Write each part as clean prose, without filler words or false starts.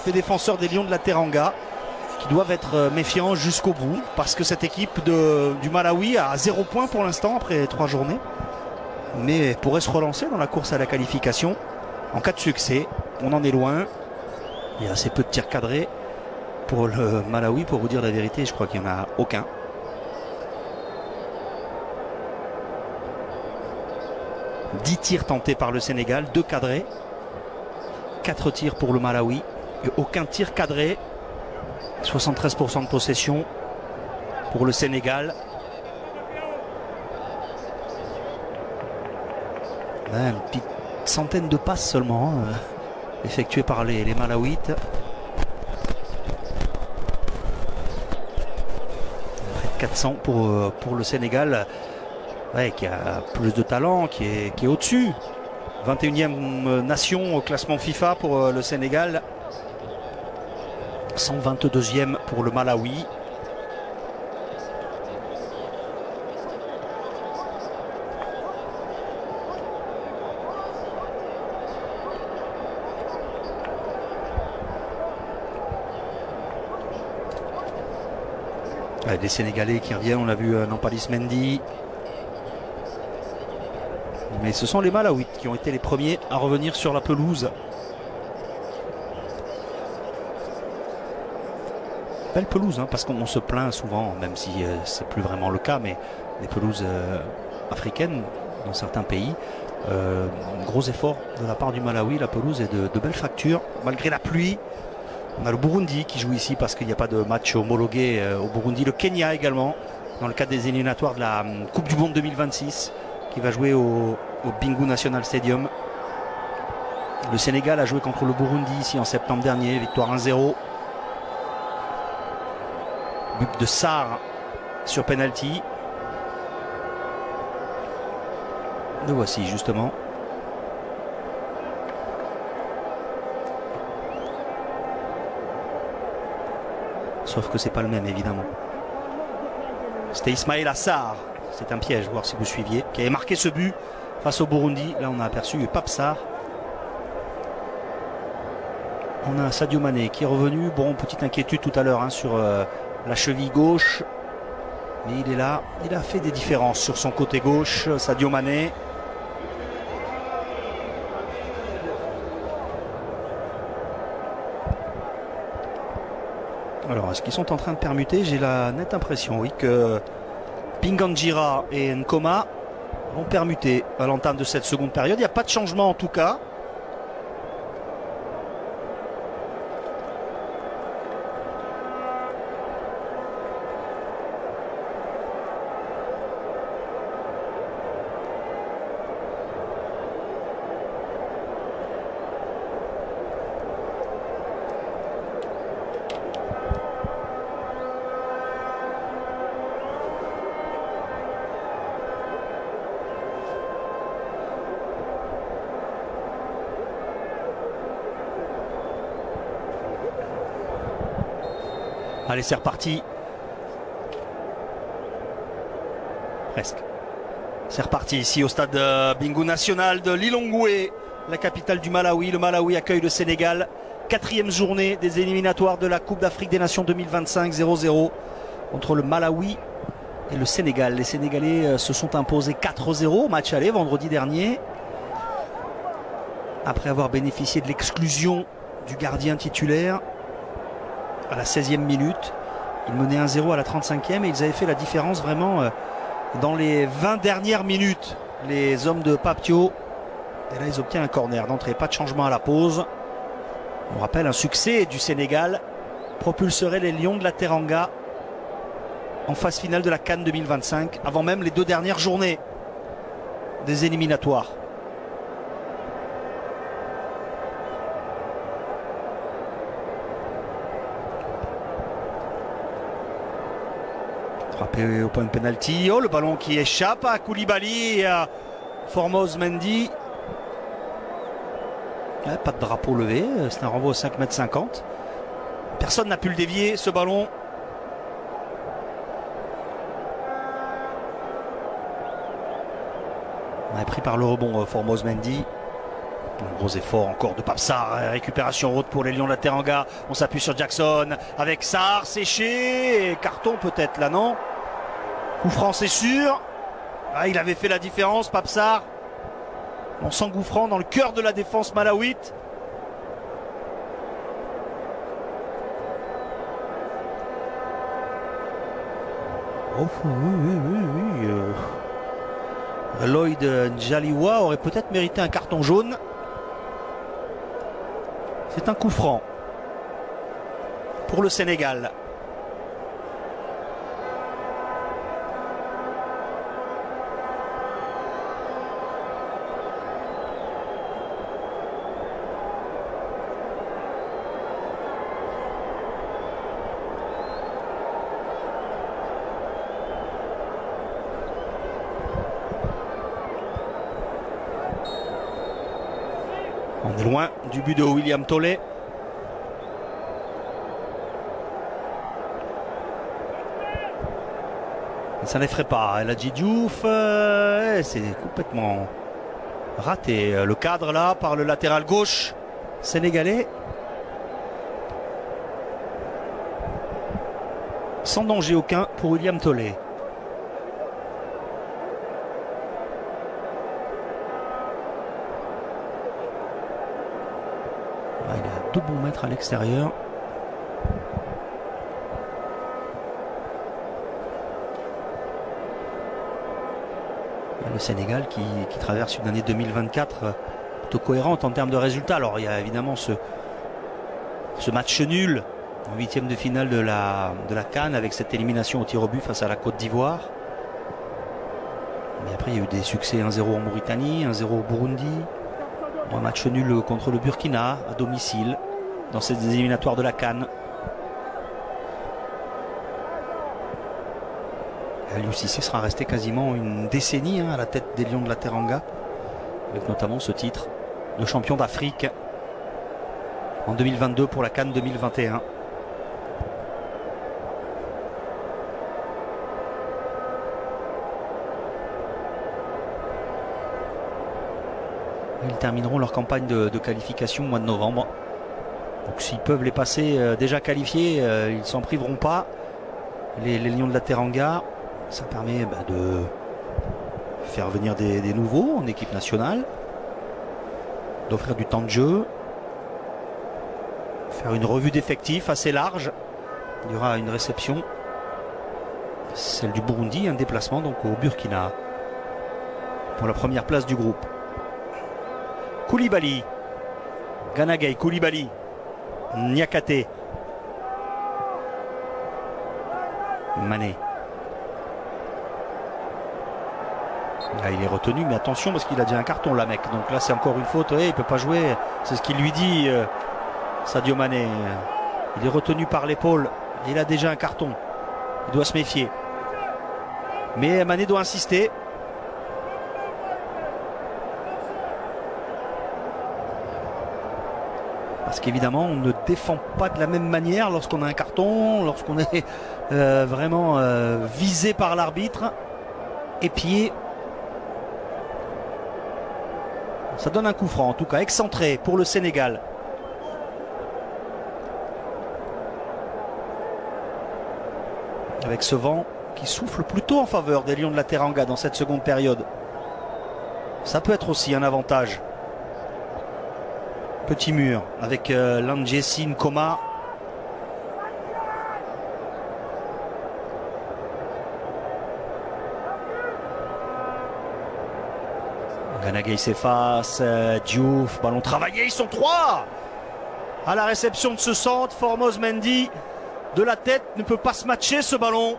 les défenseurs des Lions de la Teranga qui doivent être méfiants jusqu'au bout parce que cette équipe du Malawi a 0 points pour l'instant après 3 journées, mais pourrait se relancer dans la course à la qualification en cas de succès. On en est loin, il y a assez peu de tirs cadrés pour le Malawi, pour vous dire la vérité, je crois qu'il n'y en a aucun. « 10 tirs tentés par le Sénégal, 2 cadrés, 4 tirs pour le Malawi et aucun tir cadré. 73% de possession pour le Sénégal. Ouais, une petite centaine de passes seulement effectuées par les Malawites. Près de 400 pour le Sénégal, ouais, qui a plus de talent, qui est au-dessus. 21e nation au classement FIFA pour le Sénégal. 122e pour le Malawi. Des Sénégalais qui reviennent, on a vu Nampalys Mendy. Mais ce sont les Malawites qui ont été les premiers à revenir sur la pelouse. Belle pelouse, hein, parce qu'on se plaint souvent, même si c'est plus vraiment le cas, mais les pelouses africaines dans certains pays, gros effort de la part du Malawi. La pelouse est de belle facture malgré la pluie. On a le Burundi qui joue ici parce qu'il n'y a pas de match homologué au Burundi. Le Kenya également, dans le cadre des éliminatoires de la Coupe du Monde 2026, qui va jouer au Bingu National Stadium. Le Sénégal a joué contre le Burundi ici en septembre dernier, victoire 1-0. But de Sarr sur penalty. Le voici justement. Sauf que c'est pas le même évidemment. C'était Ismaïla Sarr. C'est un piège, voir si vous suiviez, qui avait marqué ce but face au Burundi. Là on a aperçu Pape Sarr. On a Sadio Mané qui est revenu. Bon, petite inquiétude tout à l'heure hein, sur la cheville gauche. Mais il est là. Il a fait des différences sur son côté gauche, Sadio Mané. Alors, est-ce qu'ils sont en train de permuter? J'ai la nette impression, oui, que Pinganjira et Nkoma vont permuter à l'entame de cette seconde période. Il n'y a pas de changement en tout cas. Allez, c'est reparti. Presque. C'est reparti ici au stade Bingu National de Lilongwe, la capitale du Malawi. Le Malawi accueille le Sénégal. 4e journée des éliminatoires de la Coupe d'Afrique des Nations 2025, 0-0 entre le Malawi et le Sénégal. Les Sénégalais se sont imposés 4-0 au match aller vendredi dernier. Après avoir bénéficié de l'exclusion du gardien titulaire à la 16e minute. Ils menaient 1-0 à la 35e et ils avaient fait la différence vraiment dans les 20 dernières minutes. Les hommes de Papio. Et là ils obtiennent un corner d'entrée. Pas de changement à la pause. On rappelle, un succès du Sénégal propulserait les Lions de la Teranga en phase finale de la CAN 2025 avant même les 2 dernières journées des éliminatoires. Frappé au point de pénalty. Oh, le ballon qui échappe à Koulibaly et à Formose Mendy. Pas de drapeau levé. C'est un renvoi au 5,50 m. Personne n'a pu le dévier, ce ballon. On a pris par le rebond Formose Mendy. Un gros effort encore de Pape Sarr, récupération haute pour les Lions de la Teranga. On s'appuie sur Jackson avec Sarr, séché, et carton peut-être là, non? Coup franc, c'est sûr. Ah, il avait fait la différence, Pape Sarr, en s'engouffrant dans le cœur de la défense malawite. Oh, oui. Lloyd Njaliwa aurait peut-être mérité un carton jaune. C'est un coup franc pour le Sénégal. On est loin du but de William Tollet. Ça n'effraie pas. El Hadji Diouf, c'est complètement raté. Le cadre là par le latéral gauche sénégalais. Sans danger aucun pour William Tollet. Il a 2 bons mètres à l'extérieur. Le Sénégal qui traverse une année 2024 plutôt cohérente en termes de résultats. Alors il y a évidemment ce match nul en 8e de finale de la CAN avec cette élimination au tir au but face à la Côte d'Ivoire. Mais après il y a eu des succès 1-0 en Mauritanie, 1-0 au Burundi, un match nul contre le Burkina à domicile dans ces éliminatoires de la CAN. Aliou Cissé sera resté quasiment une décennie à la tête des Lions de la Teranga, avec notamment ce titre de champion d'Afrique en 2022 pour la CAN 2021. Ils termineront leur campagne de qualification au mois de novembre. Donc s'ils peuvent les passer déjà qualifiés, ils ne s'en priveront pas. Les Lions de la Teranga. Ça permet de faire venir des nouveaux en équipe nationale, d'offrir du temps de jeu, faire une revue d'effectifs assez large. Il y aura une réception, celle du Burundi, un déplacement donc au Burkina pour la première place du groupe. Koulibaly, Gana Gueye, Koulibaly, Niakate, Mané. Là, il est retenu, mais attention parce qu'il a déjà un carton là, mec. Donc là c'est encore une faute, il ne peut pas jouer. C'est ce qu'il lui dit Sadio Mané. Il est retenu par l'épaule. Il a déjà un carton. Il doit se méfier. Mais Mané doit insister. Parce qu'évidemment on ne défend pas de la même manière lorsqu'on a un carton, lorsqu'on est vraiment visé par l'arbitre, épié. Ça donne un coup franc, en tout cas excentré pour le Sénégal. Avec ce vent qui souffle plutôt en faveur des Lions de la Teranga dans cette seconde période. Ça peut être aussi un avantage. Petit mur avec Landjessi Nkoma. Gana Gueye s'efface, Diouf, ballon travaillé, ils sont 3 à la réception de ce centre. Formose Mendy de la tête ne peut pas se matcher ce ballon.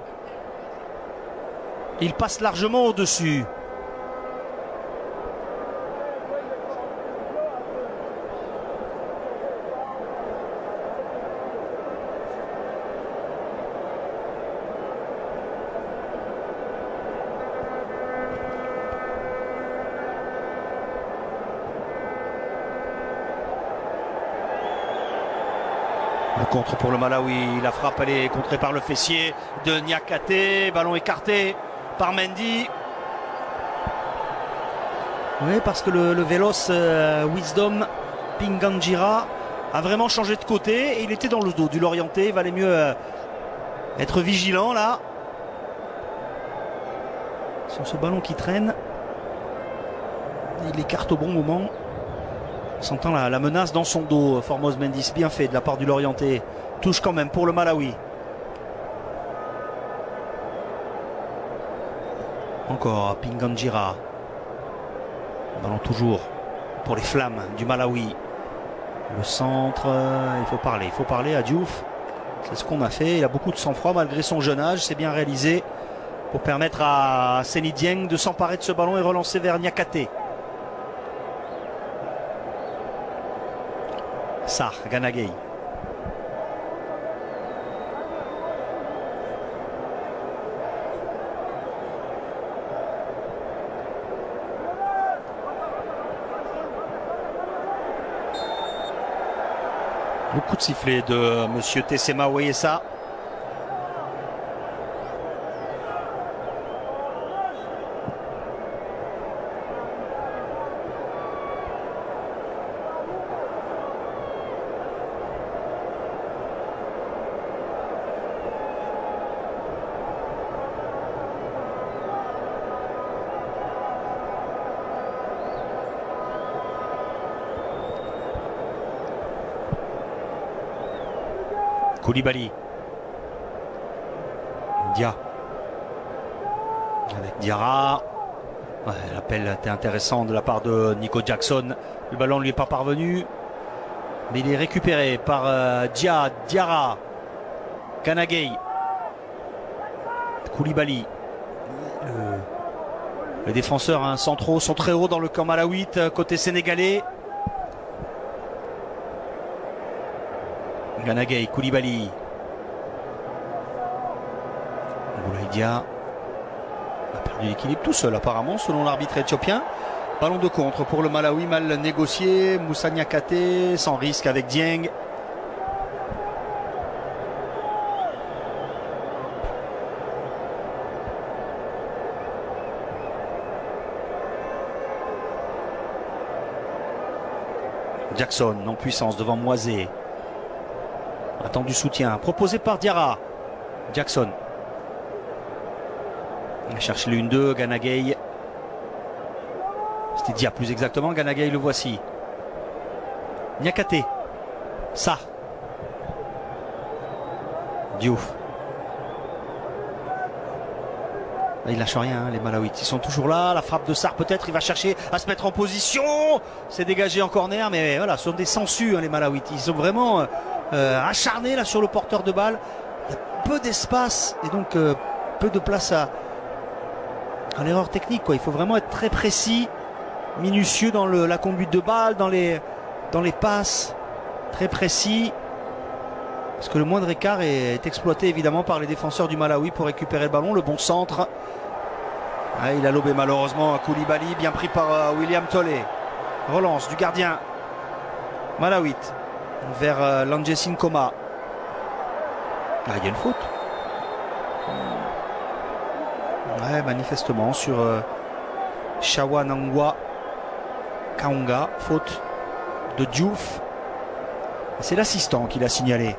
Il passe largement au-dessus. Le contre pour le Malawi, la frappe elle est contrée par le fessier de Niakate, ballon écarté par Mendy. Oui, parce que le Vélos Wisdom Pinganjira a vraiment changé de côté et il était dans le dos du Lorientais. Il valait mieux être vigilant là. Sur ce ballon qui traîne. Il écarte au bon moment. On sentant la menace dans son dos. Formose Mendy, bien fait de la part du Lorientais. Touche quand même pour le Malawi. Encore Pinganjira. Ballon toujours pour les Flammes du Malawi. Le centre, il faut parler à Diouf. C'est ce qu'on a fait. Il a beaucoup de sang-froid malgré son jeune âge. C'est bien réalisé pour permettre à Seny Dieng de s'emparer de ce ballon et relancer vers Niakate. Sarr, Gana Gueye. Beaucoup de sifflets de Monsieur Tessema, vous voyez ça. Koulibaly. Dia. Avec Diarra. Ouais, l'appel était intéressant de la part de Nico Jackson. Le ballon ne lui est pas parvenu. Mais il est récupéré par Diarra. Gana Gueye. Koulibaly. Les défenseurs centraux sont très hauts dans le camp malawite, côté sénégalais. Gana Gueye, Koulibaly. Boulaye Dia a perdu l'équilibre tout seul apparemment selon l'arbitre éthiopien. Ballon de contre pour le Malawi, mal négocié. Moussa Niakate sans risque avec Dieng. Jackson en puissance devant Moisé. Attend du soutien proposé par Diarra. Jackson. Il cherche l'1-2. Gana Gueye. C'était Dia plus exactement. Gana Gueye, le voici. Niakate. Sarr. Diouf. Là, il lâche rien, les Malawites. Ils sont toujours là. La frappe de Sarr peut-être. Il va chercher à se mettre en position. C'est dégagé en corner. Mais voilà, ce sont des sangsues, les Malawites. Ils sont vraiment acharnés là sur le porteur de balle. Il y a peu d'espace et donc peu de place à l'erreur technique, quoi. Il faut vraiment être très précis, minutieux dans la conduite de balle, dans les passes, très précis. Parce que le moindre écart est exploité évidemment par les défenseurs du Malawi pour récupérer le ballon. Le bon centre. Ah, il a lobé malheureusement à Koulibaly, bien pris par William Tolé. Relance du gardien malawite vers Lanjesin Koma. Ah, il y a une faute. Ouais, manifestement sur Shawanangwa Kaonga. Faute de Diouf. C'est l'assistant qui l'a signalé.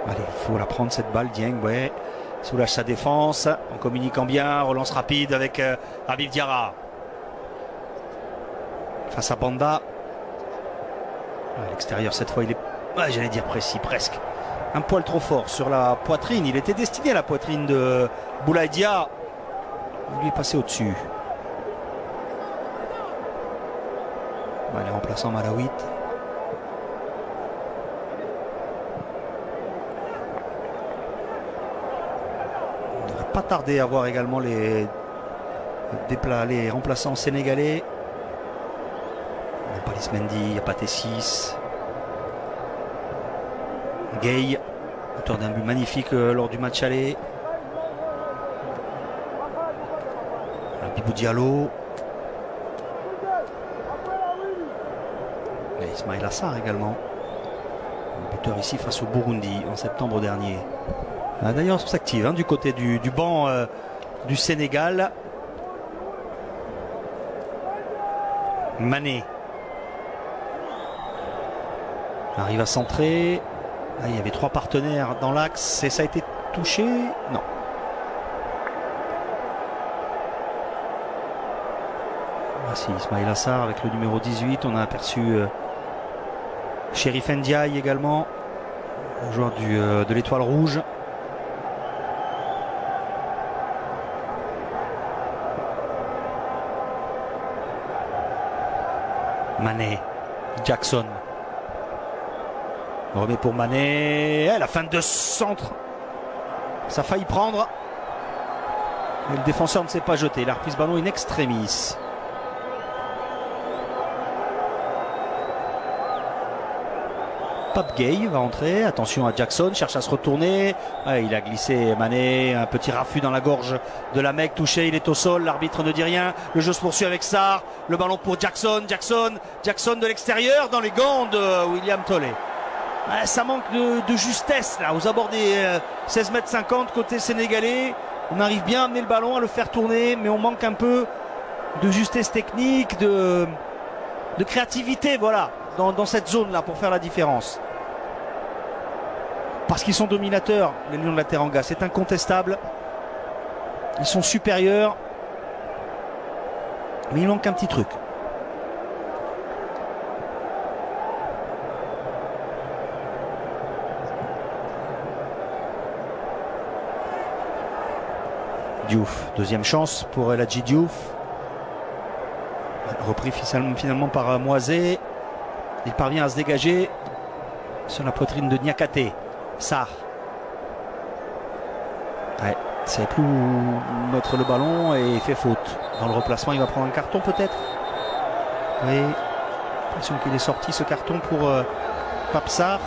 Allez, il faut la prendre cette balle, Dieng, ouais. Soulage sa défense en communiquant bien, relance rapide avec Habib Diarra. Face à Banda. À l'extérieur cette fois, il est, j'allais dire précis, presque. Un poil trop fort sur la poitrine. Il était destiné à la poitrine de Boulaye Dia. Il lui est passé au-dessus. Les remplaçants malawites. Pas tarder à voir également les remplaçants sénégalais. Il n'y a pas Lismendi, il n'y a pas Tessis. Gueye, auteur d'un but magnifique lors du match aller. Bibou Diallo. Et Ismaïla Sarr également. Le buteur ici face au Burundi en septembre dernier. D'ailleurs, on s'active du côté du banc du Sénégal. Mané arrive à centrer. Là, il y avait 3 partenaires dans l'axe et ça a été touché. Non. Voici Ismaïla Sarr avec le numéro 18. On a aperçu Chérif Ndiaye également, joueur de l'Étoile Rouge. Mané, Jackson. On remet pour Mané. La fin de centre. Ça a failli prendre. Et le défenseur ne s'est pas jeté. Il a repris ce ballon in extremis. Pape Gueye va entrer. Attention à Jackson. Cherche à se retourner. Il a glissé Mané. Un petit raffut dans la gorge de la Mecque. Touché. Il est au sol. L'arbitre ne dit rien. Le jeu se poursuit avec Sarr. Le ballon pour Jackson. Jackson de l'extérieur dans les gants de William Tollet. Ça manque de justesse là aux abords des 16,50 m côté sénégalais. On arrive bien à amener le ballon, à le faire tourner, mais on manque un peu de justesse technique, de créativité, voilà, dans cette zone là pour faire la différence. Parce qu'ils sont dominateurs, les Lions de la Teranga, c'est incontestable. Ils sont supérieurs, mais il manque un petit truc. Diouf, deuxième chance pour El Hadji Diouf. Repris finalement par Moisé. Il parvient à se dégager sur la poitrine de Niakate. Sarr. Ouais, il ne savait plus où mettre le ballon et il fait faute. Dans le replacement, il va prendre un carton peut-être. Oui, l'impression qu'il est sorti ce carton pour Pape Sarr.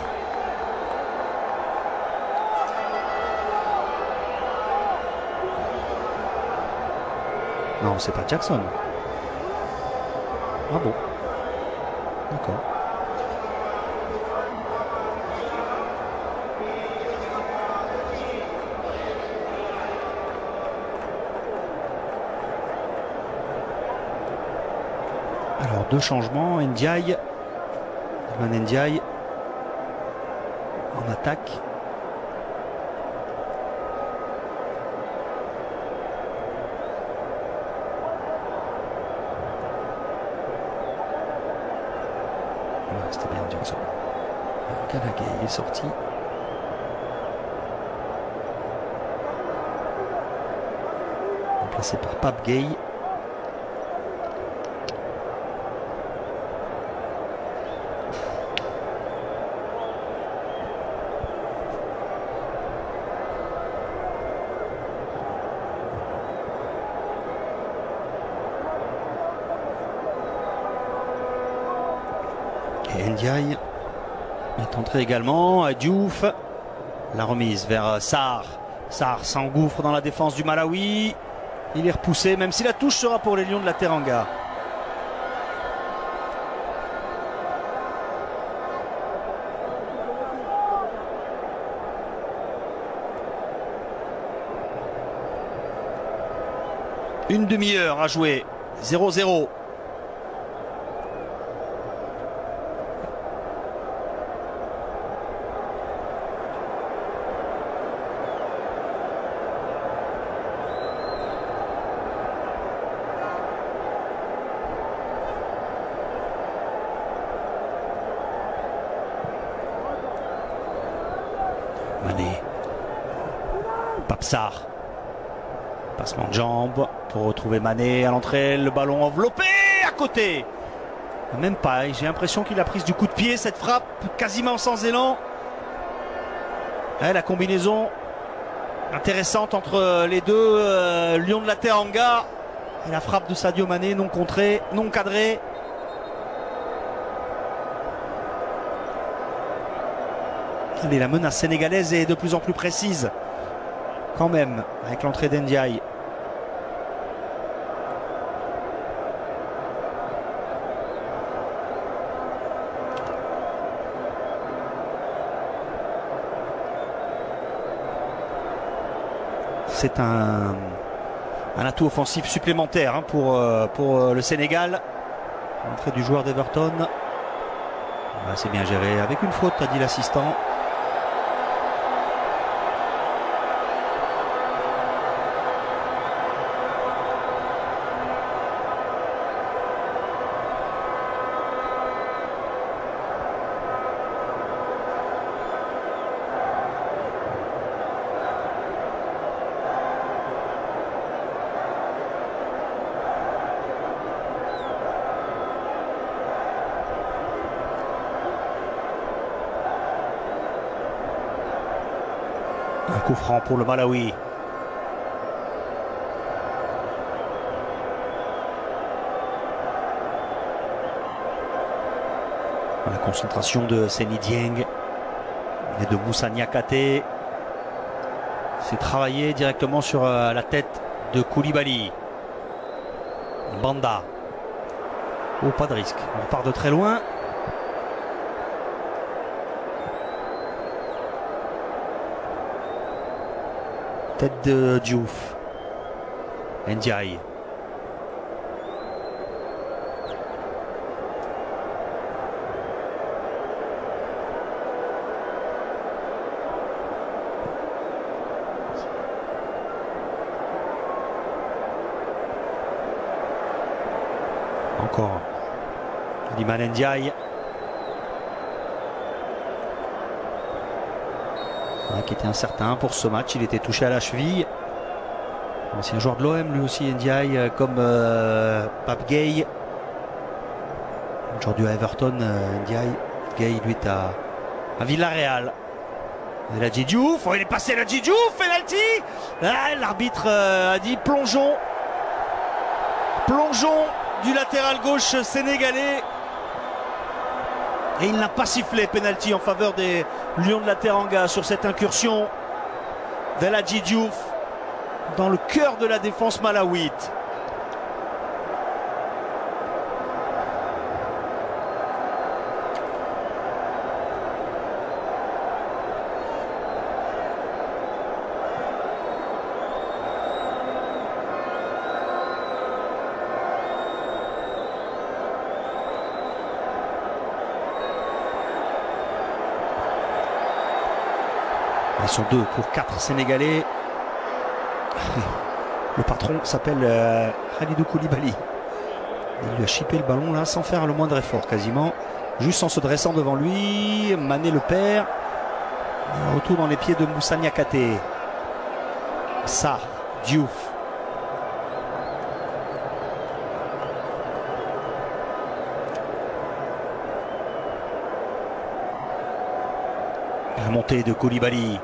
Non, c'est pas Jackson. Ah bon. D'accord. Alors, 2 changements. Ndiaye. Iliman Ndiaye. En attaque. C'était bien Jackson. Kanagé est sorti. Remplacé par Pape Gueye. Et Ndiaye est entré également. Diouf. La remise vers Sarr. Sarr s'engouffre dans la défense du Malawi. Il est repoussé, même si la touche sera pour les Lions de la Teranga. Une demi-heure à jouer. 0-0. Mané. Pape Sarr. Passement de jambes pour retrouver Mané à l'entrée. Le ballon enveloppé à côté. Même pas. J'ai l'impression qu'il a pris du coup de pied. Cette frappe quasiment sans élan. La combinaison intéressante entre les deux Lions de la Teranga. Et la frappe de Sadio Mané non contrée, non cadrée. Allez, la menace sénégalaise est de plus en plus précise. Quand même, avec l'entrée d'Ndiaye. C'est un atout offensif supplémentaire hein, pour le Sénégal. L'entrée du joueur d'Everton. C'est bien géré avec une faute, a dit l'assistant. Un coup franc pour le Malawi. La concentration de Seny Dieng et de Moussa Niakhaté. C'est travaillé directement sur la tête de Koulibaly. Banda. Oh, pas de risque. On repart de très loin. Tête de Diouf. Ndiaye. Encore. Iliman Ndiaye. Qui était incertain pour ce match, il était touché à la cheville. Ancien joueur de l'OM lui aussi, Ndiaye, comme Pape Gueye. Aujourd'hui à Everton, Ndiaye. Gueye lui est à Villarreal. Et la Diouf, il est passé la Diouf, penalty. L'arbitre a dit plongeons. Plongeons du latéral gauche sénégalais. Et il n'a pas sifflé penalty en faveur des Lions de la Teranga sur cette incursion d'Eladji Diouf dans le cœur de la défense malawite. Ils sont 2 pour 4 Sénégalais. Le patron s'appelle Khalidou Koulibaly. Il lui a chippé le ballon là sans faire le moindre effort quasiment. Juste en se dressant devant lui. Mané le perd. Retour dans les pieds de Moussa Niakhaté. Sarr, Diouf. La montée de Koulibaly.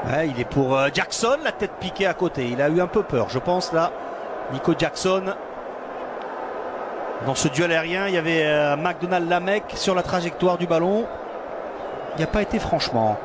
Ouais, il est pour Jackson, la tête piquée à côté. Il a eu un peu peur, je pense, là. Nico Jackson. Dans ce duel aérien, il y avait McDonald Lamec sur la trajectoire du ballon. Il n'y a pas été franchement.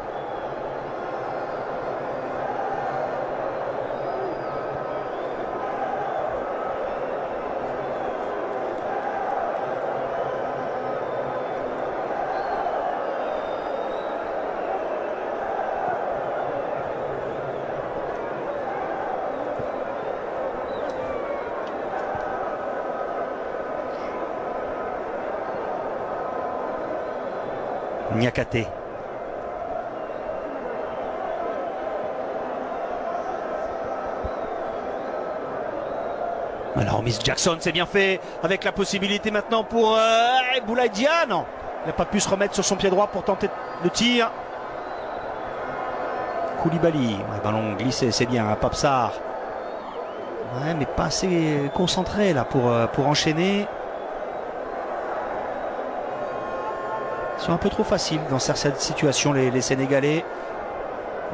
Niakhaté. Alors Miss Jackson, c'est bien fait avec la possibilité maintenant pour Boulaye Dia. Non, il n'a pas pu se remettre sur son pied droit pour tenter le tir. Koulibaly, ouais, ballon glissé, c'est bien. Pape Sarr. Ouais, mais pas assez concentré là pour enchaîner. Ils sont un peu trop faciles dans certaines situations les Sénégalais.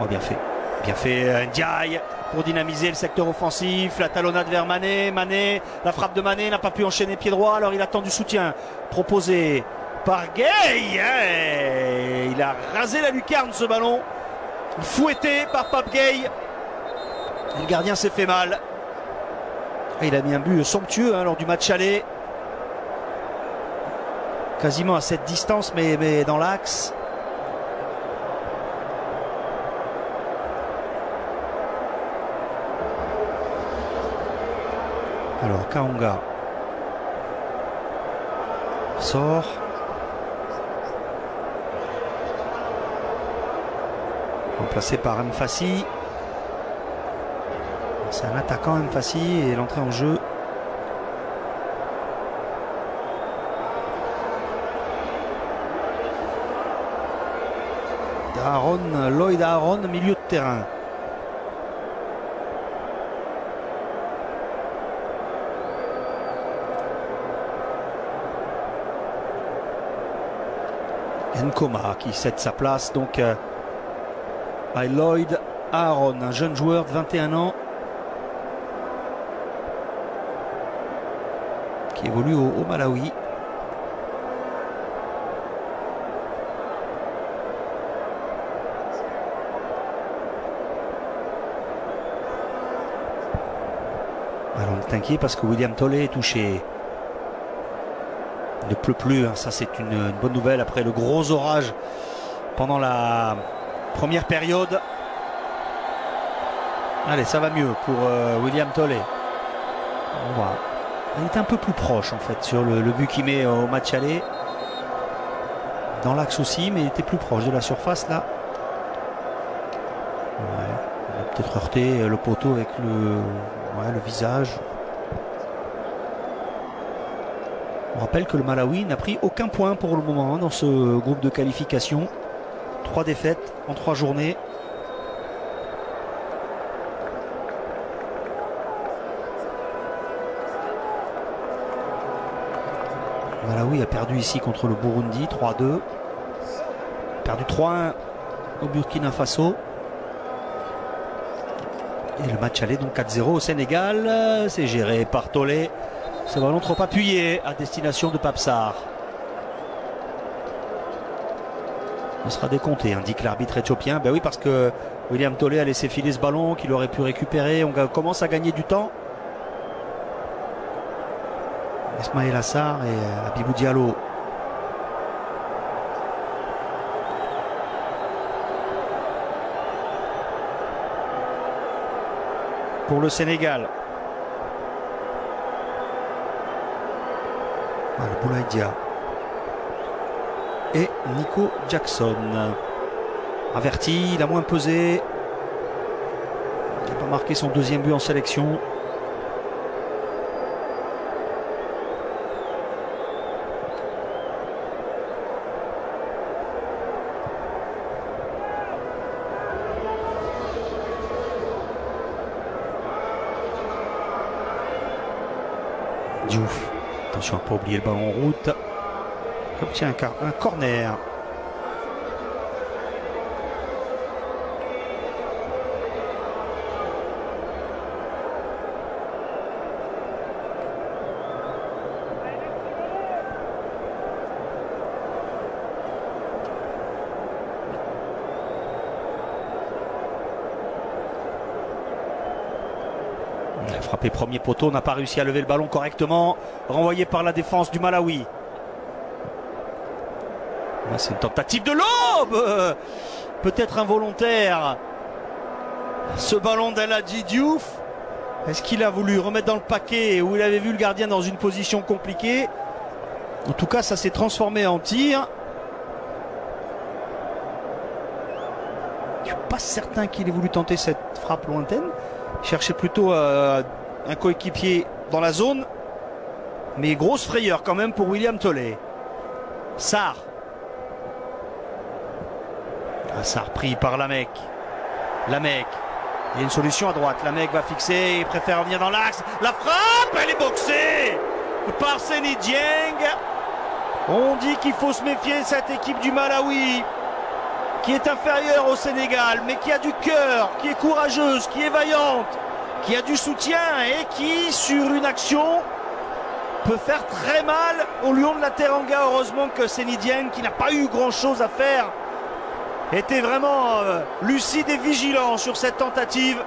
Oh, bien fait. Bien fait Ndiaye pour dynamiser le secteur offensif. La talonnade vers Mané. Mané, la frappe de Mané n'a pas pu enchaîner pied droit. Alors il attend du soutien proposé par Gueye. Il a rasé la lucarne ce ballon. Fouetté par Pape Gueye. Le gardien s'est fait mal. Et il a mis un but somptueux lors du match aller. Quasiment à cette distance, mais dans l'axe. Alors Kaonga sort. Remplacé par Mfassi. C'est un attaquant Mfassi et l'entrée en jeu. Lloyd Aaron, milieu de terrain. Nkoma qui cède sa place donc à Lloyd Aaron, un jeune joueur de 21 ans qui évolue au Malawi. Alors on est inquiet parce que William Tollet est touché. Il ne pleut plus, hein. Ça c'est une bonne nouvelle après le gros orage pendant la première période. Allez, ça va mieux pour William Tollet. Il est un peu plus proche en fait sur le but qu'il met au match aller. Dans l'axe aussi, mais il était plus proche de la surface là. Ouais, il a peut-être heurté le poteau avec le visage. On rappelle que le Malawi n'a pris aucun point pour le moment dans ce groupe de qualification. 3 défaites en 3 journées. Le Malawi a perdu ici contre le Burundi 3-2. Perdu 3-1 au Burkina Faso. Et le match aller donc 4-0 au Sénégal. C'est géré par Tollet. Ce ballon trop appuyé à destination de Pape Sarr. Il sera décompté, indique l'arbitre éthiopien. Ben oui, parce que William Tollet a laissé filer ce ballon qu'il aurait pu récupérer. On commence à gagner du temps. Ismaël Assar et Habibou Diallo. Pour le Sénégal. Le Boulaïdia et Nico Jackson averti, il a moins pesé, il n'a pas marqué son 2e but en sélection. Diouf. Attention à ne pas oublier le ballon en route. Obtient un corner. Il a frappé premier poteau, n'a pas réussi à lever le ballon correctement. Renvoyé par la défense du Malawi. C'est une tentative de lobe, peut-être involontaire. Ce ballon d'El Hadji Diouf. Est-ce qu'il a voulu remettre dans le paquet où il avait vu le gardien dans une position compliquée? En tout cas, ça s'est transformé en tir. Je ne suis pas certain qu'il ait voulu tenter cette frappe lointaine. Il cherchait plutôt un coéquipier dans la zone. Mais grosse frayeur quand même pour William Tollet. Sarr. Sarr pris par Lamec. Lamec. Il y a une solution à droite. Lamec va fixer. Il préfère revenir dans l'axe. La frappe, elle est boxée par Seny Dieng. On dit qu'il faut se méfier de cette équipe du Malawi, qui est inférieure au Sénégal, mais qui a du cœur, qui est courageuse, qui est vaillante, qui a du soutien et qui, sur une action, peut faire très mal au Lion de la Teranga. Heureusement que Seny Dieng, qui n'a pas eu grand-chose à faire, était vraiment lucide et vigilant sur cette tentative.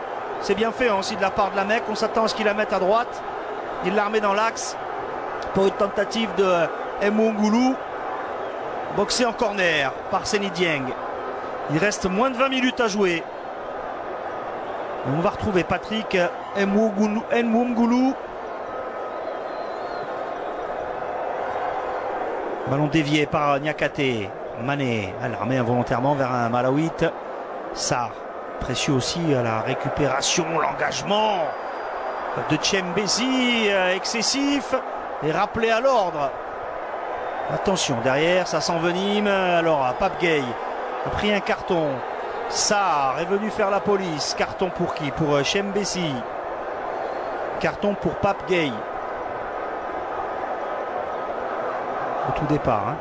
C'est bien fait aussi de la part de Lamec. On s'attend à ce qu'il la mette à droite. Il la remet dans l'axe pour une tentative de Mwongulu, boxé en corner par Seny Dieng. Il reste moins de 20 minutes à jouer. On va retrouver Patrick Mwongulu Ballon dévié par Niakate. Mané, elle la remet involontairement vers un Malawite. Sarr, précieux aussi à la récupération, l'engagement de Tchembesi, excessif et rappelé à l'ordre. Attention, derrière, ça s'envenime. Alors, Pape Gueye a pris un carton. Sarr est venu faire la police. Carton pour qui? Pour Tchembesi. Carton pour Pape Gueye. Au tout départ. Hein.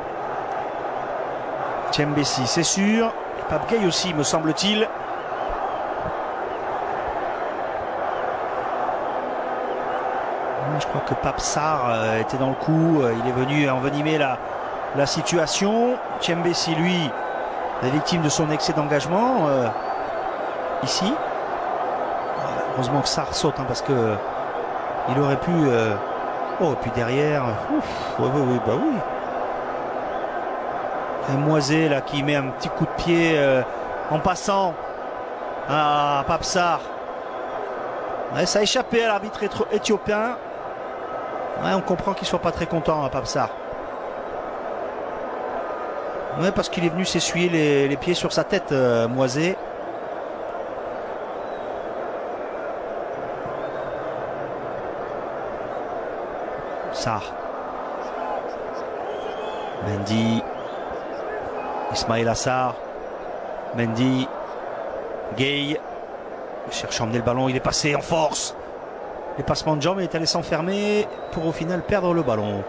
Tchembesi, c'est sûr. Pape Gueye aussi, me semble-t-il. Je crois que Pape Sarr était dans le coup. Il est venu envenimer la situation. Tchembesi, lui, est victime de son excès d'engagement. Ici. Heureusement que Sarr saute, hein, parce que il aurait pu... Oh, et puis derrière... Oui, bah oui. Un Moisé là qui met un petit coup de pied en passant à Pape Sarr. Ouais, ça a échappé à l'arbitre éthiopien. Ouais, on comprend qu'il soit pas très content à Pape Sarr. Ouais, parce qu'il est venu s'essuyer les pieds sur sa tête, Moisé. Sarr. Mendy. Ismaïla Sarr. Mendy. Gueye. Il cherche à emmener le ballon, il est passé en force. Les passements de jambes, il est allé s'enfermer pour au final perdre le ballon.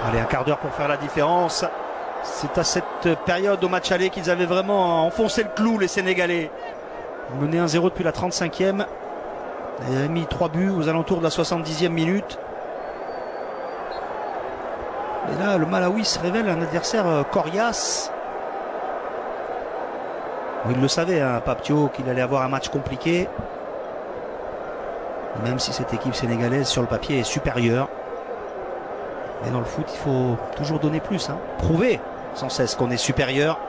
Allez, un quart d'heure pour faire la différence. C'est à cette période au match aller qu'ils avaient vraiment enfoncé le clou, les Sénégalais. Ils menaient 1-0 depuis la 35e. Ils avaient mis 3 buts aux alentours de la 70e minute. Et là, le Malawi se révèle un adversaire coriace. Il le savait, hein, Pape Thio, qu'il allait avoir un match compliqué. Même si cette équipe sénégalaise, sur le papier, est supérieure. Mais dans le foot, il faut toujours donner plus. Hein. Prouver sans cesse qu'on est supérieur.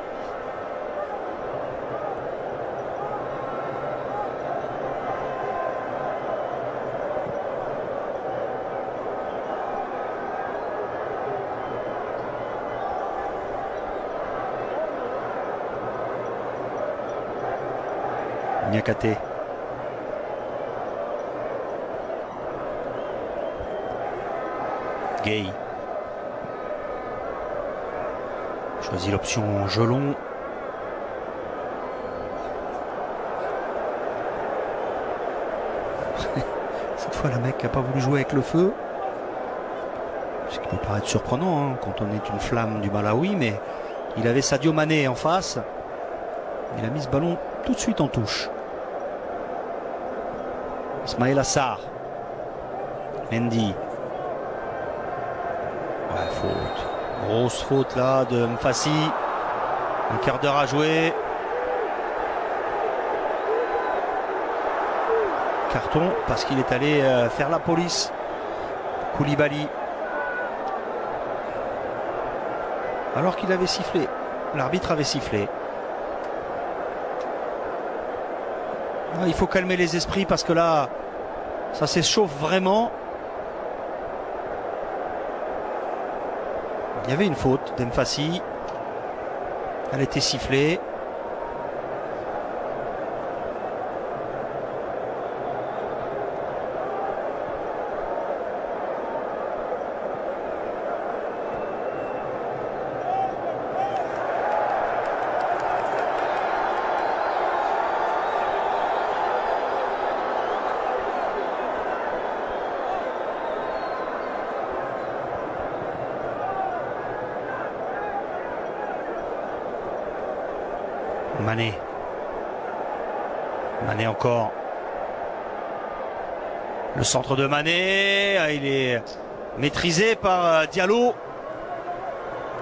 Niakate. Gueye. Choisit l'option Gelon. Cette fois, le mec n'a pas voulu jouer avec le feu. Ce qui peut paraître surprenant hein, quand on est une flamme du Malawi, mais il avait Sadio Mané en face. Il a mis ce ballon tout de suite en touche. Ismaïla Sarr. Mendy. Ouais, faute. Grosse faute là de Mfassi. Un quart d'heure à jouer. Carton parce qu'il est allé faire la police. Koulibaly. Alors qu'il avait sifflé. L'arbitre avait sifflé. Il faut calmer les esprits parce que là, ça s'échauffe vraiment. Il y avait une faute d'Mfassi. Elle était sifflée. Mané. Mané encore. Le centre de Mané, il est maîtrisé par Diallo.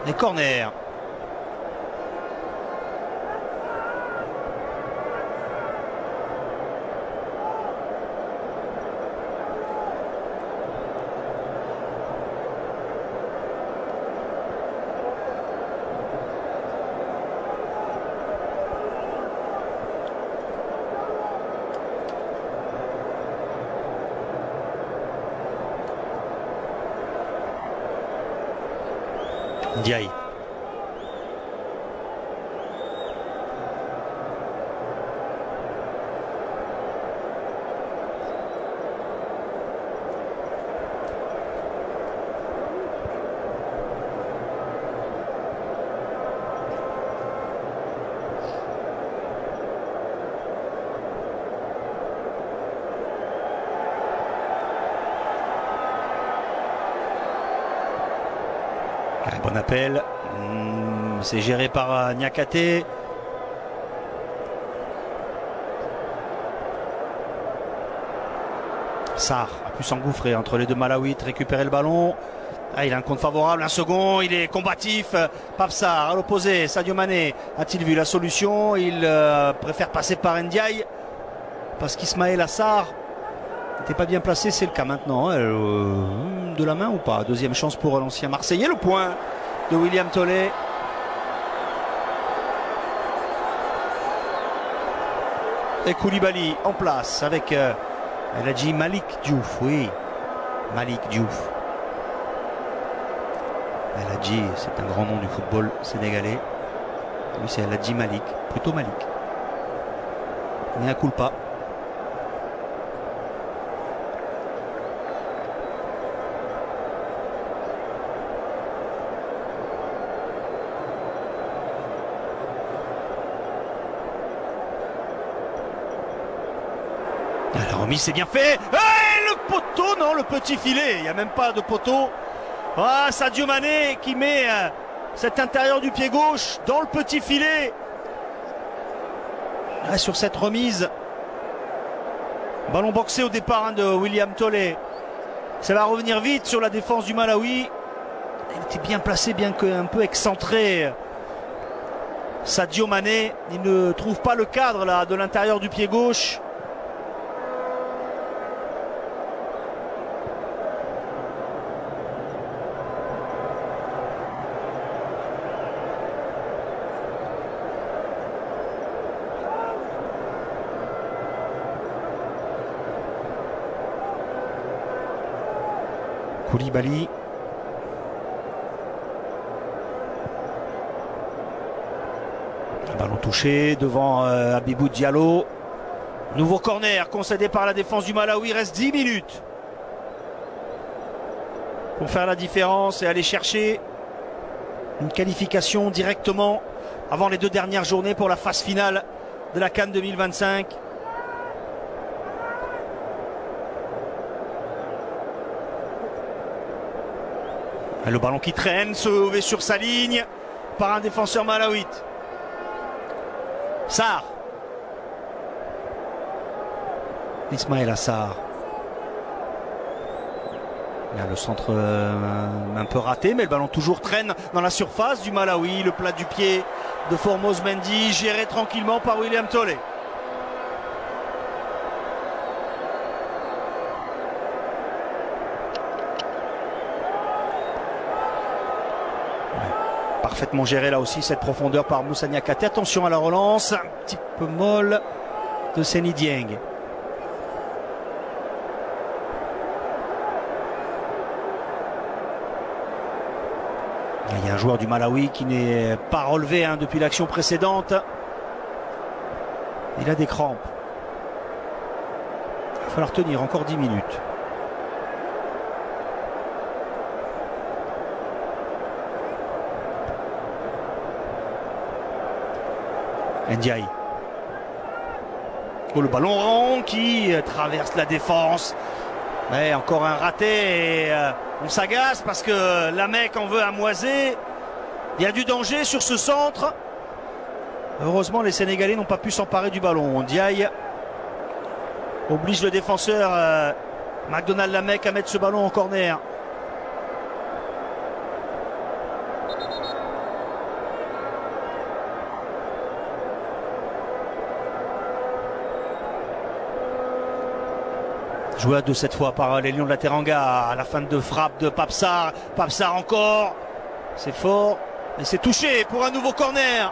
Les corners. Ndiaye. Bon appel, c'est géré par Niakate. Sarr a pu s'engouffrer entre les deux Malawites, récupérer le ballon. Ah, il a un compte favorable, un second, il est combatif. Pape Sarr à l'opposé, Sadio Mané a-t-il vu la solution? Il préfère passer par Ndiaye parce qu'Ismaïla Sarr n'était pas bien placé, c'est le cas maintenant. De la main ou pas? Deuxième chance pour l'ancien Marseillais, le point de William Tollet. Et Koulibaly en place avec elle a dit Malick Diouf, oui, Malick Diouf. Elle a dit, c'est un grand nom du football sénégalais. Oui, c'est elle a dit Malick, plutôt Malick. Il n'y a culpa. La remise, c'est bien fait. Le poteau, non, le petit filet. Il n'y a même pas de poteau. Ah, Sadio Mané qui met cet intérieur du pied gauche dans le petit filet. Ah, sur cette remise. Ballon boxé au départ de William Tollet. Ça va revenir vite sur la défense du Malawi. Il était bien placé, bien qu'un peu excentré. Sadio Mané, il ne trouve pas le cadre là de l'intérieur du pied gauche. Koulibaly. Un ballon touché devant Habibou Diallo. Nouveau corner concédé par la défense du Malawi. Il reste 10 minutes pour faire la différence et aller chercher une qualification directement avant les deux dernières journées pour la phase finale de la CAN 2025. Le ballon qui traîne, sauvé sur sa ligne par un défenseur malawite. Sarr. Ismaïla Sarr. Il y a le centre un peu raté, mais le ballon toujours traîne dans la surface du Malawi. Le plat du pied de Formose Mendy, géré tranquillement par William Tollet. Parfaitement géré là aussi cette profondeur par Moussa Niakate. Attention à la relance, un petit peu molle de Seny Dieng. Il y a un joueur du Malawi qui n'est pas relevé depuis l'action précédente. Il a des crampes. Il va falloir tenir encore 10 minutes. Ndiaye. Oh, le ballon rond qui traverse la défense. Ouais, encore un raté et on s'agace parce que la mec en veut à moiser. Il y a du danger sur ce centre. Heureusement, les Sénégalais n'ont pas pu s'emparer du ballon. Ndiaye oblige le défenseur McDonald Lamec à mettre ce ballon en corner. Joué à deux cette fois par les Lions de la Teranga à la fin de frappe de Pape Sarr. Pape Sarr encore, c'est fort et c'est touché pour un nouveau corner.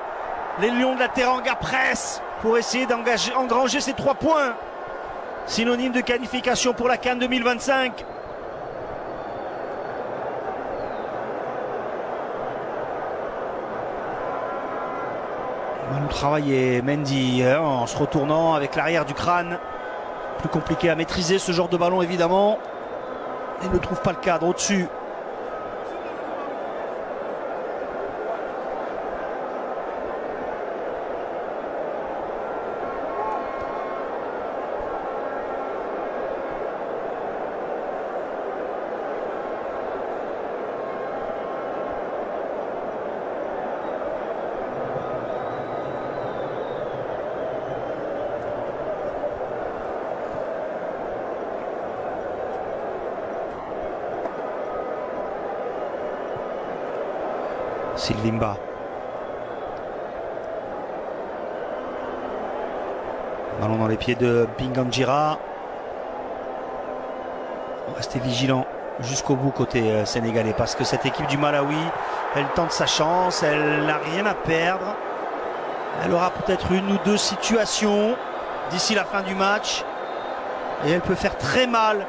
Les Lions de la Teranga pressent pour essayer d'engranger ces 3 points. Synonyme de qualification pour la CAN 2025. Bon travail et Mendy en se retournant avec l'arrière du crâne. Plus compliqué à maîtriser ce genre de ballon évidemment. Il ne trouve pas le cadre au-dessus. Sylvimba. Ballon dans les pieds de Binganjira. Restez vigilant jusqu'au bout côté sénégalais parce que cette équipe du Malawi, elle tente sa chance, elle n'a rien à perdre. Elle aura peut-être 1 ou 2 situations d'ici la fin du match et elle peut faire très mal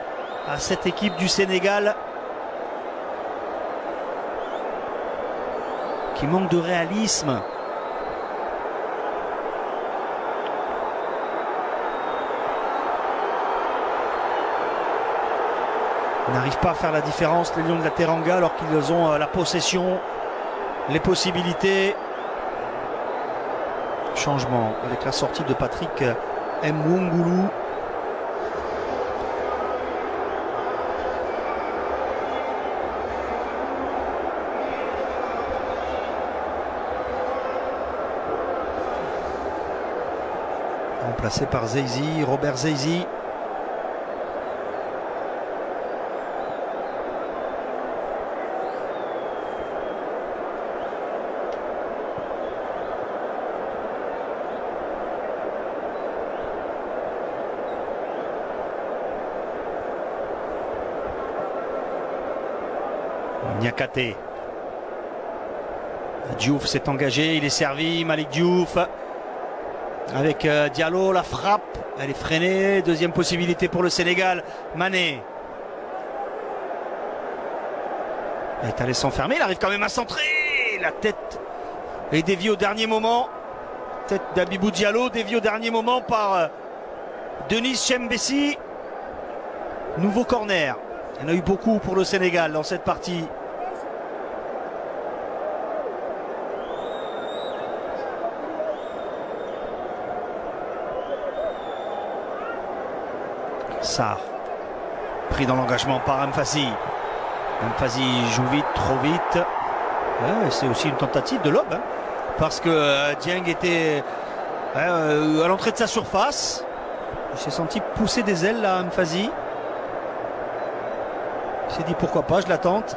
à cette équipe du Sénégal qui manque de réalisme. Ils n'arrivent pas à faire la différence, les Lions de la Teranga, alors qu'ils ont la possession, les possibilités. Changement avec la sortie de Patrick Mwungulu. Remplacé par Zeizi, Robert Zeizi. Niakate. Diouf s'est engagé, il est servi, Malik Diouf. Avec Diallo, la frappe, elle est freinée. Deuxième possibilité pour le Sénégal. Mané. Il est allé s'enfermer, il arrive quand même à centrer. La tête est déviée au dernier moment. Tête d'Abibou Diallo, déviée au dernier moment par Denis Chembessi. Nouveau corner. Il y en a eu beaucoup pour le Sénégal dans cette partie. Sarr, pris dans l'engagement par Mfasi. Mfasi joue vite, trop vite. Ouais, c'est aussi une tentative de lob, hein, parce que Dieng était à l'entrée de sa surface. Il s'est senti pousser des ailes là, Mfasi. Il s'est dit pourquoi pas, je la tente.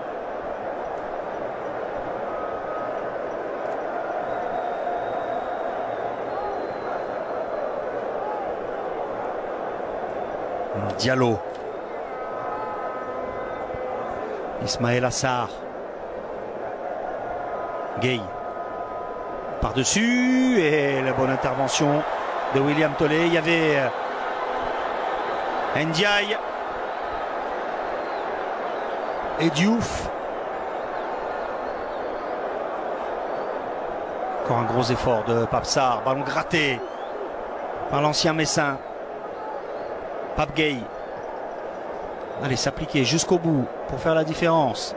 Diallo. Ismaël Sarr. Gay. Par-dessus. Et la bonne intervention de William Tollet. Il y avait Ndiaye. Et Diouf. Encore un gros effort de Pape Sarr. Ballon gratté par l'ancien Messin. Pape Gay. Allez, s'appliquer jusqu'au bout pour faire la différence.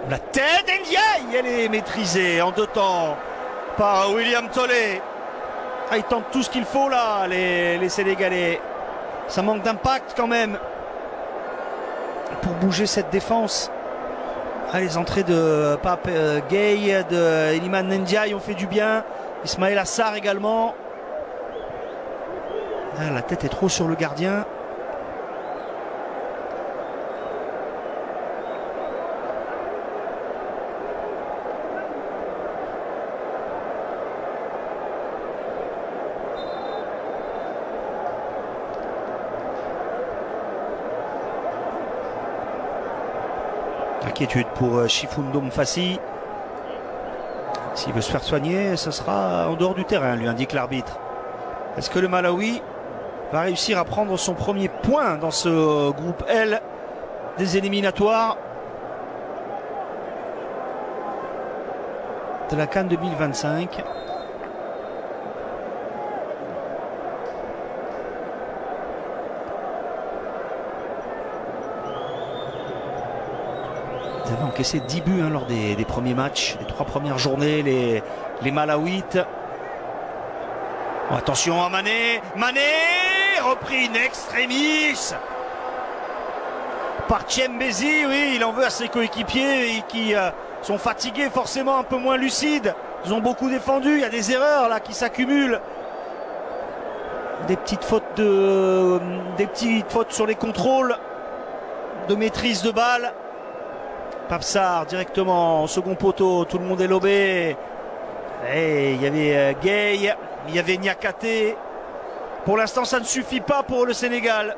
La tête d'Ndiaye, elle est maîtrisée en 2 temps par William Tollet. Ah, ils tentent tout ce qu'il faut là, les Sénégalais. Ça manque d'impact quand même pour bouger cette défense. Ah, les entrées de Pape Gay, de Iliman Ndiaye ont fait du bien. Ismaël Sarr également. Ah, la tête est trop sur le gardien. Inquiétude pour Chifundo Mfassi. S'il veut se faire soigner, ce sera en dehors du terrain, lui indique l'arbitre. Est-ce que le Malawi va réussir à prendre son premier point dans ce groupe L des éliminatoires de la CAN 2025? Ils avaient encaissé 10 buts lors des premiers matchs, les 3 premières journées, les Malawites. Oh, attention à Mané, Mané repris in extremis par Tchembezi. Oui, il en veut à ses coéquipiers qui sont fatigués, forcément un peu moins lucides. Ils ont beaucoup défendu, il y a des erreurs là qui s'accumulent. Des petites fautes sur les contrôles de maîtrise de balle. Papsar directement au second poteau, tout le monde est lobé. Et il y avait Gay, il y avait Niakate. Pour l'instant, ça ne suffit pas pour le Sénégal.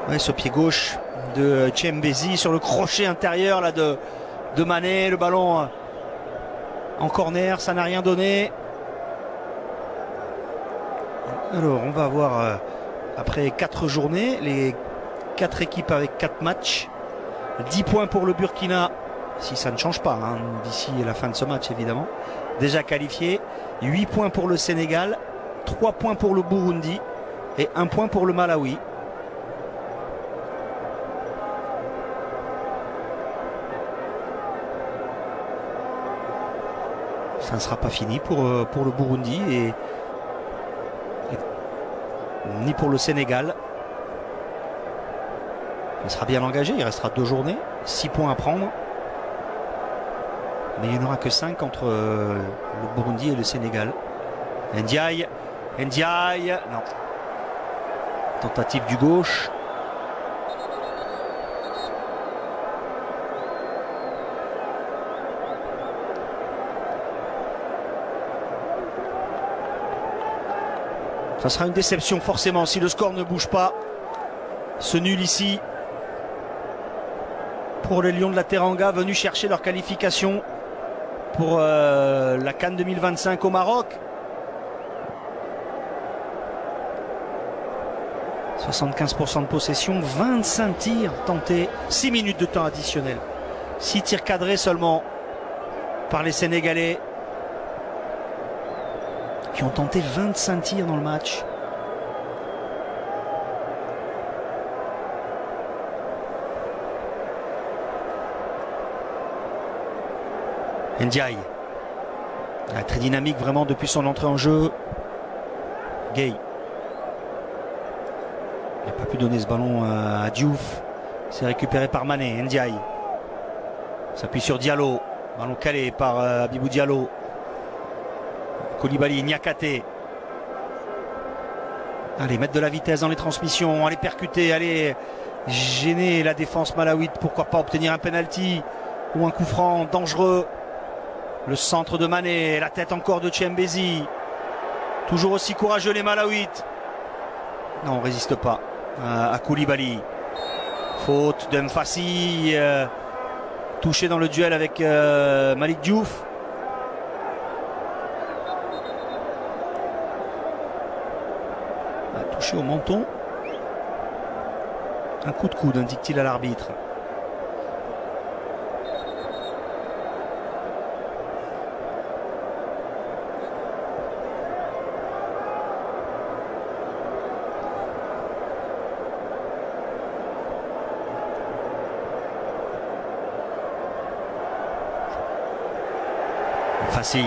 Ouais, ce pied gauche de Tchembezi sur le crochet intérieur là de Mané, le ballon en corner, ça n'a rien donné. Alors on va avoir après 4 journées les 4 équipes avec 4 matchs, 10 points pour le Burkina si ça ne change pas d'ici la fin de ce match évidemment, déjà qualifié, 8 points pour le Sénégal, 3 points pour le Burundi et 1 point pour le Malawi. Ça ne sera pas fini pour le Burundi et ni pour le Sénégal. Il sera bien engagé, il restera 2 journées, 6 points à prendre. Mais il n'y en aura que 5 entre le Burundi et le Sénégal. Ndiaye, non. Tentative du gauche. Ça sera une déception forcément si le score ne bouge pas. Ce nul ici pour les Lions de la Teranga venus chercher leur qualification pour la CAN 2025 au Maroc. 75% de possession, 25 tirs tentés, 6 minutes de temps additionnel. 6 tirs cadrés seulement par les Sénégalais, qui ont tenté 25 tirs dans le match. Ndiaye, très dynamique vraiment depuis son entrée en jeu. Gay, il n'a pas pu donner ce ballon à Diouf. C'est récupéré par Mané. Ndiaye s'appuie sur Diallo, ballon calé par Abibou Diallo. Koulibaly, Niakate. Allez, mettre de la vitesse dans les transmissions, aller percuter, aller gêner la défense malawite. Pourquoi pas obtenir un penalty ou un coup franc dangereux. Le centre de Mané, la tête encore de Tchembezi. Toujours aussi courageux les Malawites. Non, on ne résiste pas à Koulibaly. Faute de Mfassi, touché dans le duel avec Malik Diouf. Touché au menton. Un coup de coude, indique-t-il à l'arbitre. Facile.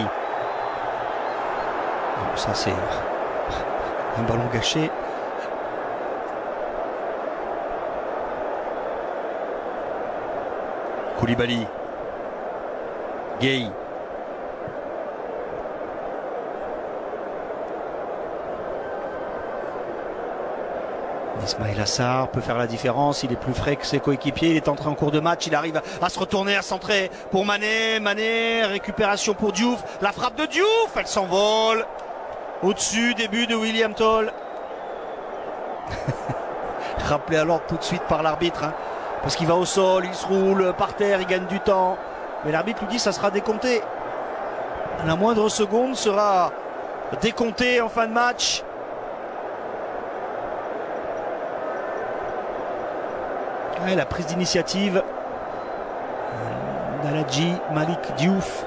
Ça c'est un ballon gâché. Koulibaly. Gay. Ismaïla Sarr peut faire la différence, il est plus frais que ses coéquipiers, il est entré en cours de match, il arrive à se retourner, à centrer pour Mané, récupération pour Diouf, la frappe de Diouf, elle s'envole au-dessus, début de William Toll. Rappelé à l'ordre tout de suite par l'arbitre, hein, parce qu'il va au sol, il se roule par terre, il gagne du temps, mais l'arbitre lui dit ça sera décompté. La moindre seconde sera décomptée en fin de match. Ouais, la prise d'initiative d'Aladji Malik Diouf.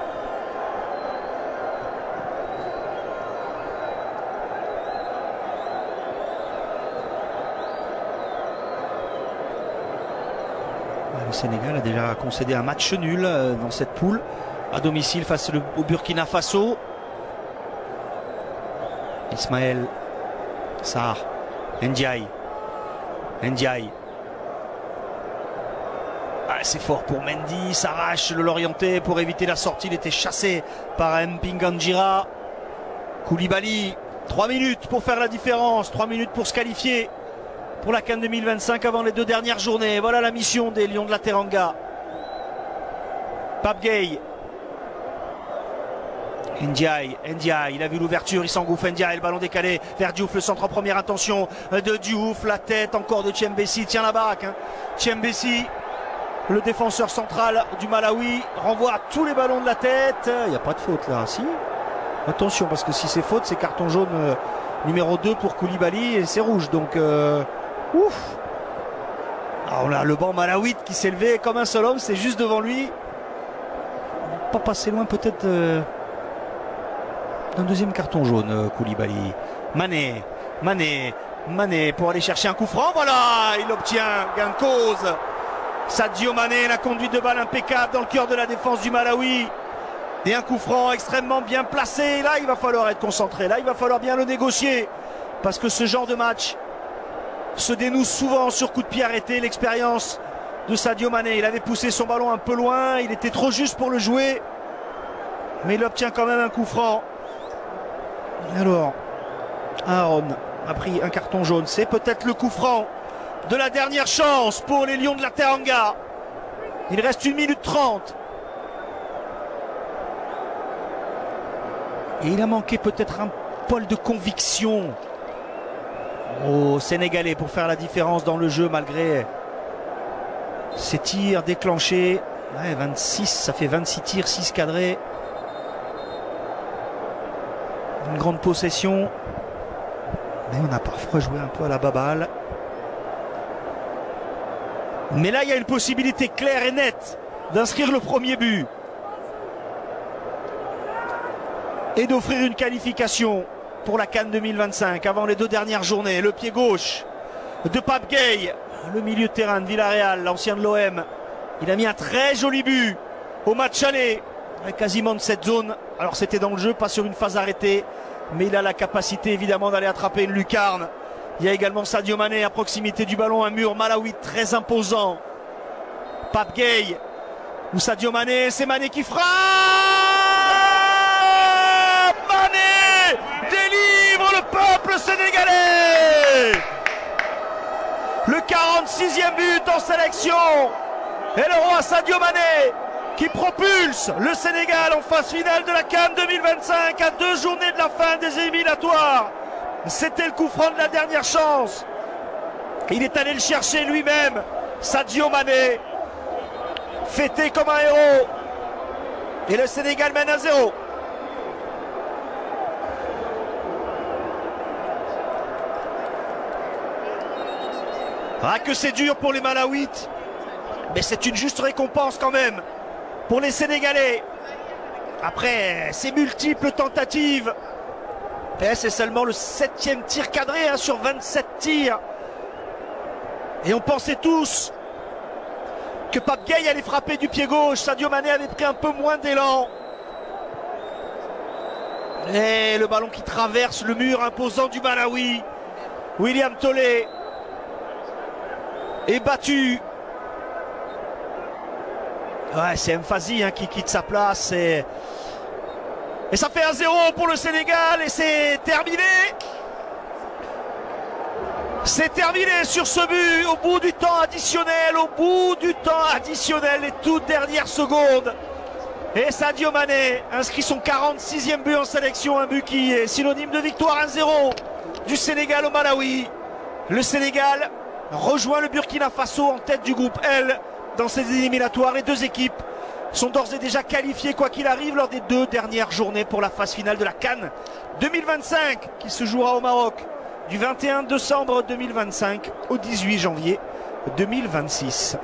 Le Sénégal a déjà concédé un match nul dans cette poule à domicile face au Burkina Faso. Ismaël Sarr, Ndiaye. C'est fort pour Mendy, s'arrache le Lorientais pour éviter la sortie, il était chassé par Mpinganjira. Koulibaly, 3 minutes pour faire la différence, 3 minutes pour se qualifier pour la CAN 2025 avant les 2 dernières journées. Voilà la mission des Lions de la Teranga. Pape Gueye. Ndiaye, il a vu l'ouverture, il s'engouffre, Ndiaye, le ballon décalé vers Diouf, le centre en première intention de Diouf, la tête encore de Thiembessi, tient la baraque, hein. Thiembessi, le défenseur central du Malawi, renvoie tous les ballons de la tête. Il n'y a pas de faute là, si. Attention, parce que si c'est faute, c'est carton jaune numéro 2 pour Koulibaly et c'est rouge. Donc, ouf. Alors là, le banc malawite qui s'est levé comme un seul homme, c'est juste devant lui. Pas passé loin peut-être d'un deuxième carton jaune, Koulibaly. Mané pour aller chercher un coup franc. Voilà, il obtient gain de cause. Sadio Mané, la conduite de balle impeccable dans le cœur de la défense du Malawi. Et un coup franc extrêmement bien placé. Là, il va falloir être concentré. Là, il va falloir bien le négocier. Parce que ce genre de match se dénoue souvent sur coup de pied arrêté. L'expérience de Sadio Mané. Il avait poussé son ballon un peu loin. Il était trop juste pour le jouer. Mais il obtient quand même un coup franc. Alors, Aaron a pris un carton jaune. C'est peut-être le coup franc de la dernière chance pour les Lions de la Teranga. Il reste 1 minute 30. Et il a manqué peut-être un poil de conviction aux Sénégalais pour faire la différence dans le jeu malgré ces tirs déclenchés. Ouais, 26, ça fait 26 tirs, 6 cadrés. Une grande possession. Mais on a parfois joué un peu à la baballe. Mais là, il y a une possibilité claire et nette d'inscrire le premier but et d'offrir une qualification pour la CAN 2025 avant les 2 dernières journées. Le pied gauche de Pape Gueye, le milieu de terrain de Villarreal, l'ancien de l'OM. Il a mis un très joli but au match aller, quasiment de cette zone. Alors c'était dans le jeu, pas sur une phase arrêtée, mais il a la capacité évidemment d'aller attraper une lucarne. Il y a également Sadio Mané à proximité du ballon, un mur malawi très imposant. Pape Gueye ou Sadio Mané, c'est Mané qui frappe. Mané délivre le peuple sénégalais. Le 46e but en sélection. Et le roi Sadio Mané qui propulse le Sénégal en phase finale de la CAN 2025 à 2 journées de la fin des éliminatoires. C'était le coup franc de la dernière chance. Il est allé le chercher lui-même. Sadio Mané, fêté comme un héros. Et le Sénégal mène à 0. Ah, que c'est dur pour les Malawites. Mais c'est une juste récompense quand même pour les Sénégalais. Après ces multiples tentatives. Et c'est seulement le 7e tir cadré sur 27 tirs. Et on pensait tous que Pape Gueye allait frapper du pied gauche. Sadio Mané avait pris un peu moins d'élan. Et le ballon qui traverse le mur imposant du Malawi. William Tollé est battu. Ouais, c'est Mfazi qui quitte sa place et ça fait 1-0 pour le Sénégal et c'est terminé. C'est terminé sur ce but au bout du temps additionnel, les toutes dernières secondes. Et Sadio Mané inscrit son 46e but en sélection, un but qui est synonyme de victoire 1-0 du Sénégal au Malawi. Le Sénégal rejoint le Burkina Faso en tête du groupe L dans ces éliminatoires. Les deux équipes sont d'ores et déjà qualifiées quoi qu'il arrive lors des 2 dernières journées pour la phase finale de la CAN 2025 qui se jouera au Maroc du 21 décembre 2025 au 18 janvier 2026.